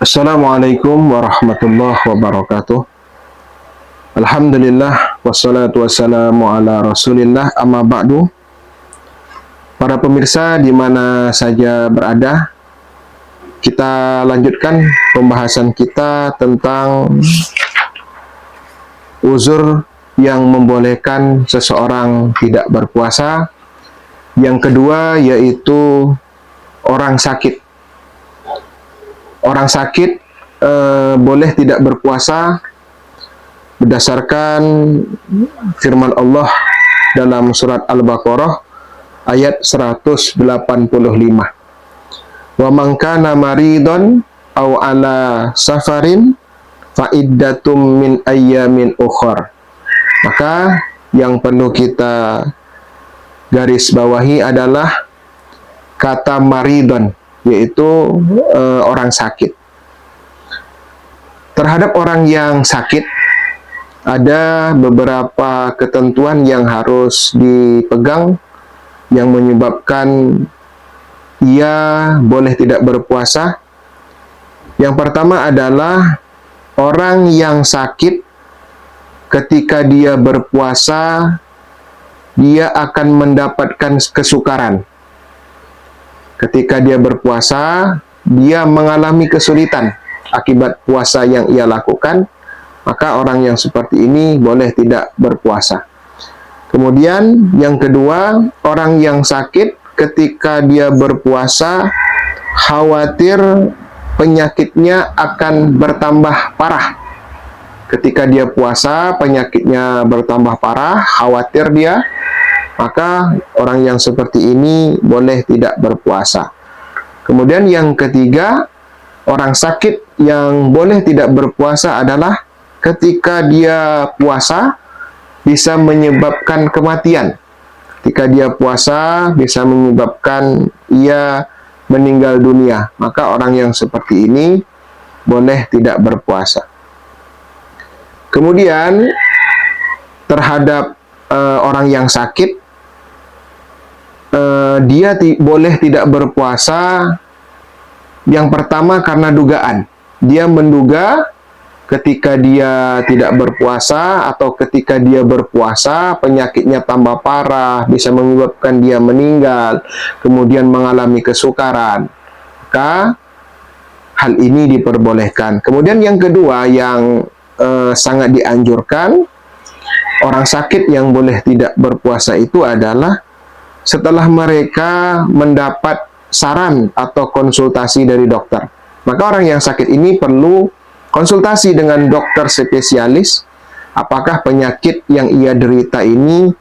Assalamualaikum warahmatullahi wabarakatuh. Alhamdulillah wassalatu wassalamu ala Rasulillah, amma ba'du. Para pemirsa di mana saja berada, kita lanjutkan pembahasan kita tentang uzur yang membolehkan seseorang tidak berpuasa. Yang kedua yaitu orang sakit. Orang sakit boleh tidak berpuasa berdasarkan firman Allah dalam surat Al-Baqarah ayat 185. Wa man kana maridon aw ala safarin fa iddatum min ayyamin ukhar. Maka yang perlu kita garis bawahi adalah kata maridon, yaitu orang sakit. Terhadap orang yang sakit ada beberapa ketentuan yang harus dipegang yang menyebabkan ia boleh tidak berpuasa. Yang pertama adalah orang yang sakit ketika dia berpuasa dia akan mendapatkan kesukaran. Ketika dia berpuasa, dia mengalami kesulitan akibat puasa yang ia lakukan, maka orang yang seperti ini boleh tidak berpuasa. Kemudian yang kedua, orang yang sakit ketika dia berpuasa khawatir penyakitnya akan bertambah parah. Ketika dia puasa, penyakitnya bertambah parah, khawatir dia, maka orang yang seperti ini boleh tidak berpuasa. Kemudian yang ketiga, orang sakit yang boleh tidak berpuasa adalah ketika dia puasa bisa menyebabkan kematian. Ketika dia puasa bisa menyebabkan ia meninggal dunia, maka orang yang seperti ini boleh tidak berpuasa. Kemudian terhadap orang yang sakit, dia boleh tidak berpuasa. Yang pertama karena dugaan. Dia menduga ketika dia tidak berpuasa atau ketika dia berpuasa penyakitnya tambah parah, bisa menyebabkan dia meninggal, kemudian mengalami kesukaran. Maka hal ini diperbolehkan. Kemudian yang kedua yang sangat dianjurkan, orang sakit yang boleh tidak berpuasa itu adalah setelah mereka mendapat saran atau konsultasi dari dokter. Maka orang yang sakit ini perlu konsultasi dengan dokter spesialis, apakah penyakit yang ia derita ini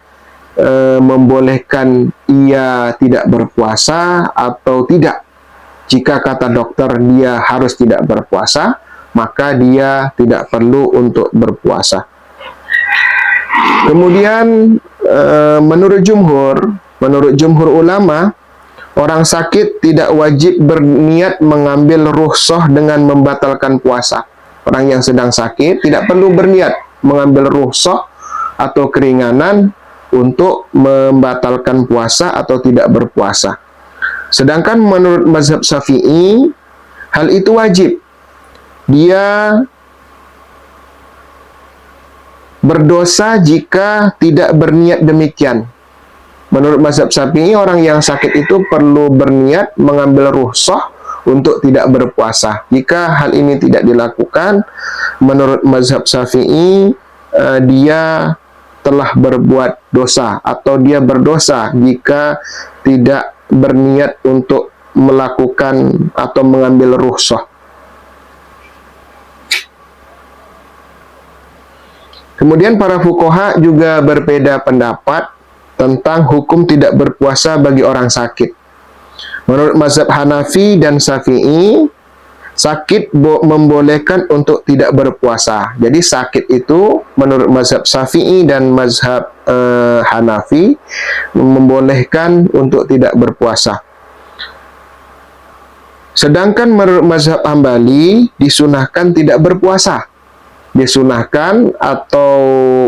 membolehkan ia tidak berpuasa atau tidak. Jika kata dokter dia harus tidak berpuasa, maka dia tidak perlu untuk berpuasa. Kemudian menurut jumhur ulama, orang sakit tidak wajib berniat mengambil rukhsah dengan membatalkan puasa. Orang yang sedang sakit tidak perlu berniat mengambil rukhsah atau keringanan untuk membatalkan puasa atau tidak berpuasa. Sedangkan menurut mazhab Syafi'i, hal itu wajib. Dia berdosa jika tidak berniat demikian. Menurut mazhab Syafi'i, orang yang sakit itu perlu berniat mengambil rukhsah untuk tidak berpuasa. Jika hal ini tidak dilakukan, menurut mazhab Syafi'i, dia telah berbuat dosa atau dia berdosa jika tidak berniat untuk melakukan atau mengambil rukhsah. Kemudian para fuqaha juga berbeda pendapat tentang hukum tidak berpuasa bagi orang sakit. Menurut mazhab Hanafi dan Syafi'i, sakit membolehkan untuk tidak berpuasa. Jadi sakit itu menurut mazhab Syafi'i dan mazhab Hanafi membolehkan untuk tidak berpuasa. Sedangkan menurut mazhab Hambali disunahkan tidak berpuasa. Disunahkan atau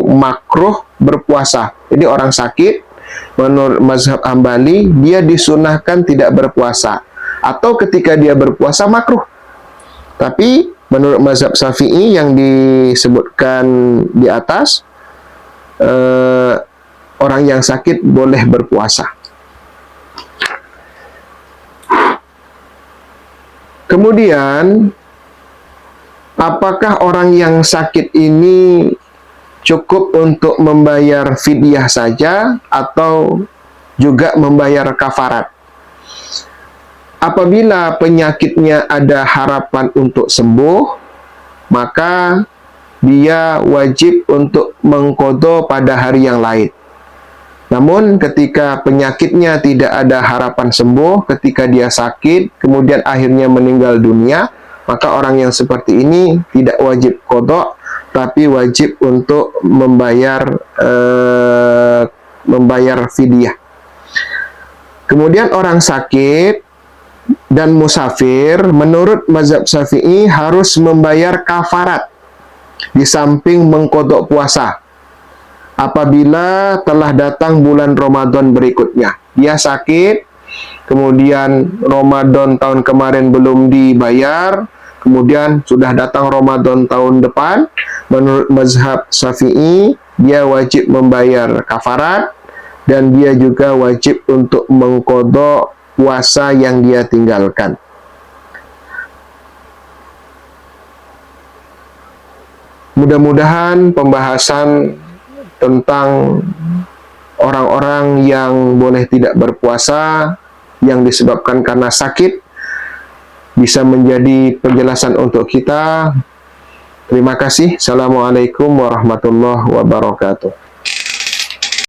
makruh berpuasa. Jadi orang sakit menurut mazhab Hambali dia disunahkan tidak berpuasa, atau ketika dia berpuasa makruh. Tapi menurut mazhab Syafi'i yang disebutkan di atas, orang yang sakit boleh berpuasa. Kemudian, apakah orang yang sakit ini cukup untuk membayar fidyah saja atau juga membayar kafarat? Apabila penyakitnya ada harapan untuk sembuh, maka dia wajib untuk mengqadha pada hari yang lain. Namun ketika penyakitnya tidak ada harapan sembuh, ketika dia sakit, kemudian akhirnya meninggal dunia, maka orang yang seperti ini tidak wajib qadha, tapi wajib untuk membayar fidyah. Kemudian orang sakit dan musafir, menurut mazhab Syafi'i harus membayar kafarat di samping mengqadha puasa. Apabila telah datang bulan Ramadan berikutnya, dia sakit, kemudian Ramadan tahun kemarin belum dibayar, kemudian sudah datang Ramadan tahun depan, menurut mazhab Syafi'i, dia wajib membayar kafarat, dan dia juga wajib untuk mengqadha puasa yang dia tinggalkan. Mudah-mudahan pembahasan tentang orang-orang yang boleh tidak berpuasa yang disebabkan karena sakit bisa menjadi penjelasan untuk kita. Terima kasih. Assalamualaikum warahmatullahi wabarakatuh.